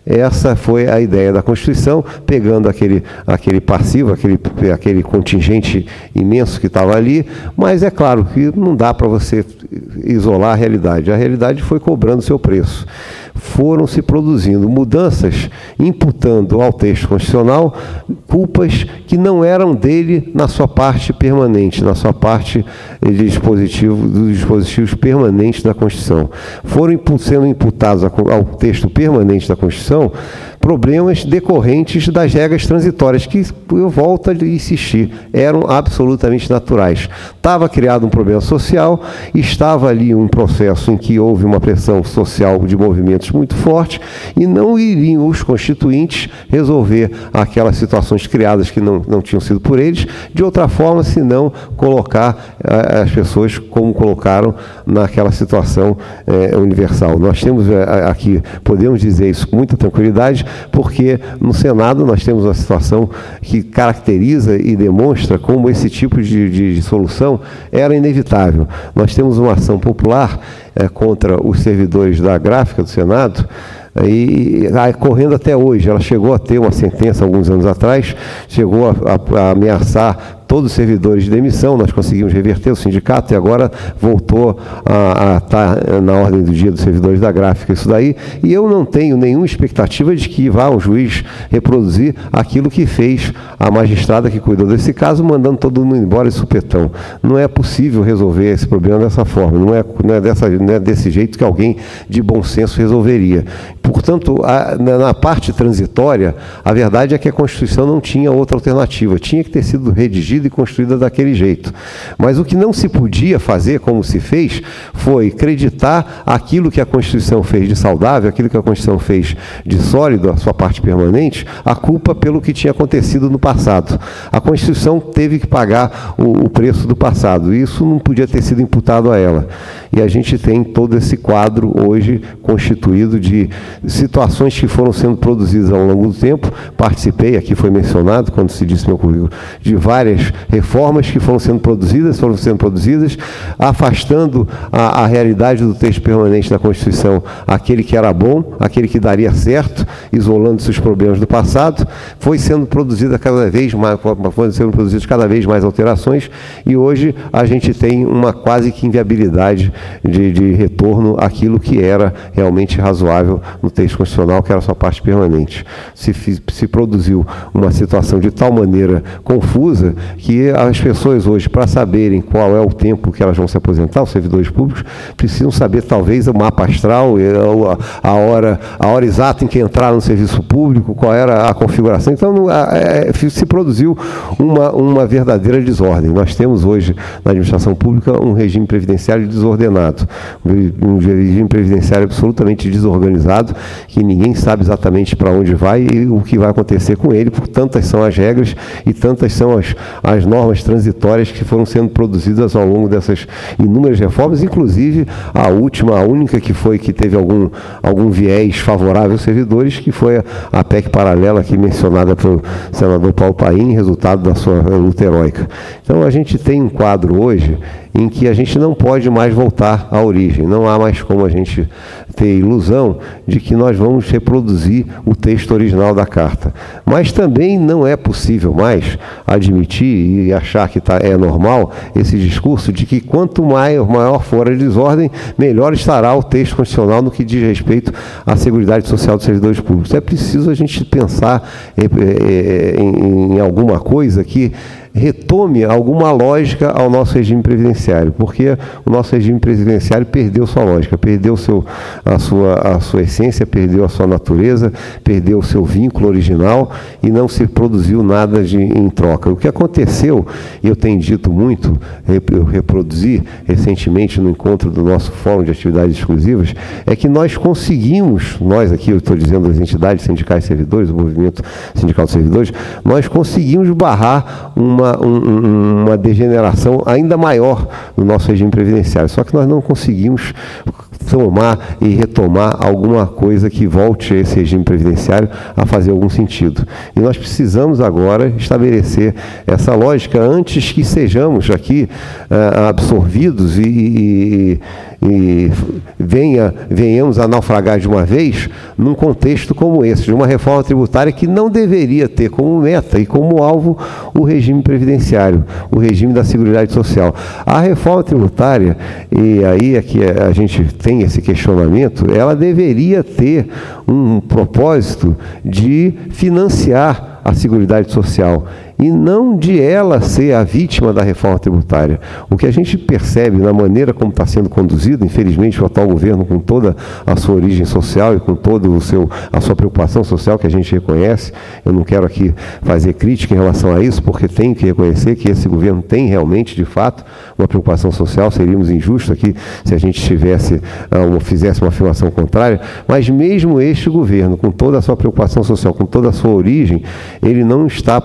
Essa foi a ideia da Constituição, pegando aquele passivo, aquele contingente imenso que estava ali, mas é claro que não dá para você isolar a realidade. A realidade foi cobrando seu preço. Foram se produzindo mudanças, imputando ao texto constitucional culpas que não eram dele na sua parte permanente, na sua parte dos dispositivos permanentes da Constituição. Foram sendo imputados ao texto permanente da Constituição problemas decorrentes das regras transitórias, que, eu volto a insistir, eram absolutamente naturais. Estava criado um problema social, estava ali um processo em que houve uma pressão social de movimentos muito forte, e não iriam os constituintes resolver aquelas situações criadas que não tinham sido por eles, de outra forma, senão colocar as pessoas como colocaram naquela situação universal. Nós temos aqui, podemos dizer isso com muita tranquilidade, porque no Senado nós temos uma situação que caracteriza e demonstra como esse tipo de solução era inevitável. Nós temos uma ação popular contra os servidores da gráfica do Senado, e correndo até hoje. Ela chegou a ter uma sentença alguns anos atrás, chegou a ameaçar todos os servidores de demissão. Nós conseguimos reverter o sindicato e agora voltou a estar na ordem do dia dos servidores da gráfica isso daí, e eu não tenho nenhuma expectativa de que vá um juiz reproduzir aquilo que fez a magistrada que cuidou desse caso, mandando todo mundo embora de supetão. Não é possível resolver esse problema dessa forma, não é desse jeito que alguém de bom senso resolveria. Portanto, na parte transitória, a verdade é que a Constituição não tinha outra alternativa, tinha que ter sido redigida e construída daquele jeito. Mas o que não se podia fazer, como se fez, foi acreditar aquilo que a Constituição fez de saudável, aquilo que a Constituição fez de sólido, a sua parte permanente, a culpa pelo que tinha acontecido no passado. A Constituição teve que pagar o preço do passado, e isso não podia ter sido imputado a ela. E a gente tem todo esse quadro hoje constituído de situações que foram sendo produzidas ao longo do tempo. Participei, aqui foi mencionado, quando se disse meu currículo, de várias reformas que foram sendo produzidas, afastando a realidade do texto permanente da Constituição, aquele que era bom, aquele que daria certo, isolando-se os problemas do passado. Foi sendo produzida cada vez mais alterações, e hoje a gente tem uma quase que inviabilidade de retorno àquilo que era realmente razoável no texto constitucional, que era a sua parte permanente. Se produziu uma situação de tal maneira confusa que as pessoas hoje, para saberem qual é o tempo que elas vão se aposentar, os servidores públicos, precisam saber talvez o mapa astral, a hora exata em que entraram no serviço público, qual era a configuração. Então, se produziu uma verdadeira desordem. Nós temos hoje, na administração pública, um regime previdenciário desordenado, um regime previdenciário absolutamente desorganizado, que ninguém sabe exatamente para onde vai e o que vai acontecer com ele, porque tantas são as regras e tantas são as normas transitórias que foram sendo produzidas ao longo dessas inúmeras reformas, inclusive a única que teve algum viés favorável aos servidores, que foi a PEC paralela aqui mencionada pelo senador Paulo Paim, resultado da sua luta heróica. Então, a gente tem um quadro hoje em que a gente não pode mais voltar à origem, não há mais como a gente ter ilusão de que nós vamos reproduzir o texto original da Carta. Mas também não é possível mais admitir e achar que é normal esse discurso de que quanto maior for a desordem, melhor estará o texto constitucional no que diz respeito à Seguridade Social dos servidores públicos. É preciso a gente pensar em alguma coisa que retome alguma lógica ao nosso regime previdenciário, porque o nosso regime previdenciário perdeu sua lógica, perdeu a sua essência, perdeu a sua natureza, perdeu o seu vínculo original e não se produziu nada em troca. O que aconteceu, e eu tenho dito muito, eu reproduzi recentemente no encontro do nosso Fórum de Atividades Exclusivas, é que nós aqui eu estou dizendo as entidades sindicais servidores, o movimento sindical de servidores, nós conseguimos barrar uma degeneração ainda maior no nosso regime previdenciário. Só que nós não conseguimos tomar e retomar alguma coisa que volte esse regime previdenciário a fazer algum sentido. E nós precisamos agora estabelecer essa lógica antes que sejamos aqui absorvidos e venhamos a naufragar de uma vez num contexto como esse, de uma reforma tributária que não deveria ter como meta e como alvo o regime previdenciário, o regime da Seguridade Social. A reforma tributária, e aí é que a gente tem esse questionamento, ela deveria ter um propósito de financiar a Seguridade Social e não de ela ser a vítima da reforma tributária. O que a gente percebe na maneira como está sendo conduzido, infelizmente o atual governo, com toda a sua origem social e com toda a sua preocupação social que a gente reconhece, eu não quero aqui fazer crítica em relação a isso, porque tenho que reconhecer que esse governo tem realmente, de fato, uma preocupação social, seríamos injustos aqui se a gente fizesse uma afirmação contrária, mas mesmo este governo, com toda a sua preocupação social, com toda a sua origem, ele não está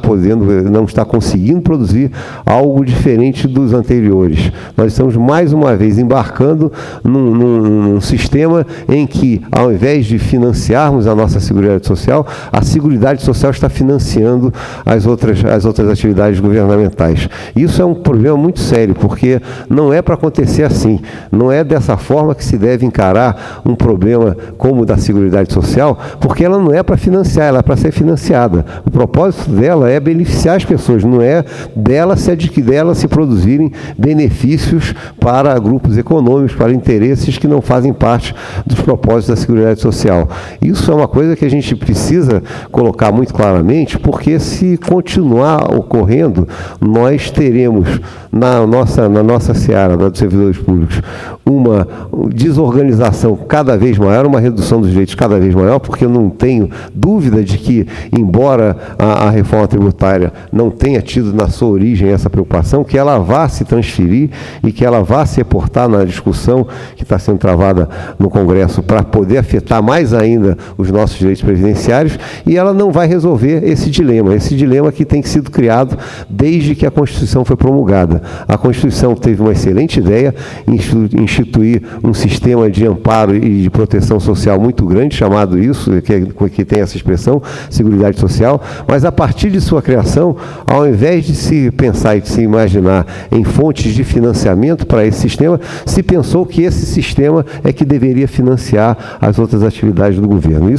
conseguindo produzir algo diferente dos anteriores. Nós estamos mais uma vez embarcando num sistema em que, ao invés de financiarmos a nossa Seguridade Social, a Seguridade Social está financiando as outras atividades governamentais. Isso é um problema muito sério, porque não é para acontecer assim. Não é dessa forma que se deve encarar um problema como o da Seguridade Social, porque ela não é para financiar, ela é para ser financiada. O propósito dela é beneficiar as pessoas, não é dela se produzirem benefícios para grupos econômicos, para interesses que não fazem parte dos propósitos da Seguridade Social. Isso é uma coisa que a gente precisa colocar muito claramente, porque se continuar ocorrendo, nós teremos na nossa seara dos servidores públicos uma desorganização cada vez maior, uma redução dos direitos cada vez maior, porque eu não tenho dúvida de que, embora a reforma tributária não tenha tido na sua origem essa preocupação, que ela vá se transferir e que ela vá se reportar na discussão que está sendo travada no Congresso para poder afetar mais ainda os nossos direitos previdenciários, e ela não vai resolver esse dilema que tem sido criado desde que a Constituição foi promulgada. A Constituição teve uma excelente ideia em instituir um sistema de amparo e de proteção social muito grande, chamado isso, que tem essa expressão, Seguridade Social, mas a partir de sua criação, ao invés de se pensar e de se imaginar em fontes de financiamento para esse sistema, se pensou que esse sistema é que deveria financiar as outras atividades do governo.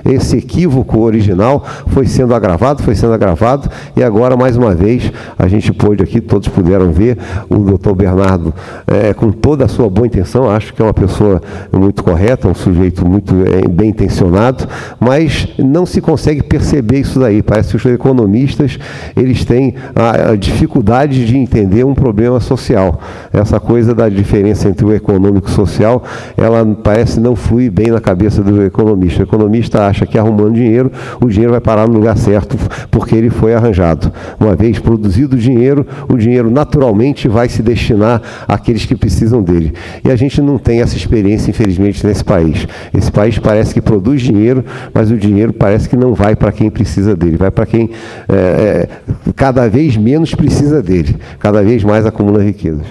Esse equívoco original foi sendo agravado, e agora, mais uma vez, a gente pôde aqui, todos puderam ver, o doutor Bernardo, com toda a sua boa intenção, acho que é uma pessoa muito correta, um sujeito muito bem intencionado, mas não se consegue perceber isso daí. Parece que os economistas, eles têm a dificuldade de entender um problema social. Essa coisa da diferença entre o econômico e o social, ela parece não flui bem na cabeça do economista. O economista acha que arrumando dinheiro, o dinheiro vai parar no lugar certo, porque ele foi arranjado. Uma vez produzido o dinheiro naturalmente vai se destinar àqueles que precisam dele. E a gente não tem essa experiência, infelizmente, nesse país. Esse país parece que produz dinheiro, mas o dinheiro parece que não vai para quem precisa dele, vai para quem cada vez menos precisa dele, cada vez mais acumula riquezas.